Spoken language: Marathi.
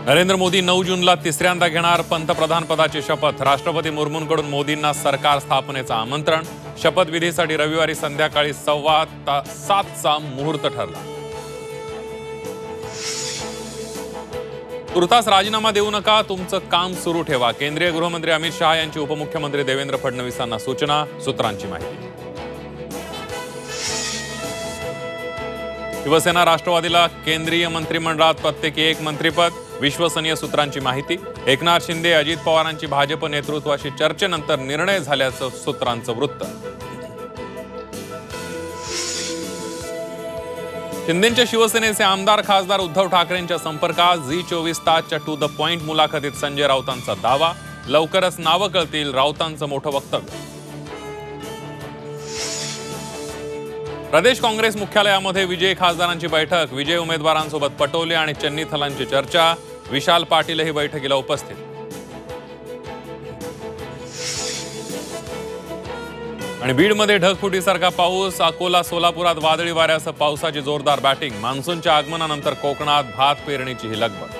नरेंद्र मोदी 9 जूनला तिसऱ्यांदा घेणार पंतप्रधान पदाची शपथ। राष्ट्रपती मुर्मूंकडून मोदींना सरकार स्थापनेचं आमंत्रण। शपथविधीसाठी रविवारी संध्याकाळी 7:15चा मुहूर्त ठरला। तुर्तास राजीनामा देऊ नका, तुमचं काम सुरू ठेवा। केंद्रीय गृहमंत्री अमित शहा यांची उपमुख्यमंत्री देवेंद्र फडणवीसांना सूचना। सूत्रांची माहिती। शिवसेना राष्ट्रवादीला केंद्रीय मंत्रिमंडळात प्रत्येकी एक मंत्रिपद। विश्वसनीय सूत्रांची माहिती। एकनाथ शिंदे अजित पवारांची भाजप नेतृत्वाशी चर्चेनंतर निर्णय झाल्याचं सूत्रांचं वृत्त। शिंदेंच्या शिवसेनेचे आमदार खासदार उद्धव ठाकरेंच्या संपर्कात। झी24 तासच्या टू द पॉइंट मुलाखतीत संजय राऊतांचा दावा। लवकरच नावं कळतील, राऊतांचं मोठं वक्तव्य। प्रदेश काँग्रेस मुख्यालयामध्ये विजयी खासदारांची बैठक। विजयी उमेदवारांसोबत पटोले आणि चन्नीथलांची चर्चा। विशाल पाटीलही बैठकीला उपस्थित। आणि बीडमध्ये ढगफुटीसारखा पाऊस। अकोला सोलापुरात वादळी वाऱ्यासह पावसाची जोरदार बॅटिंग। मान्सूनच्या आगमनानंतर कोकणात भात पेरणीची ही लगबग।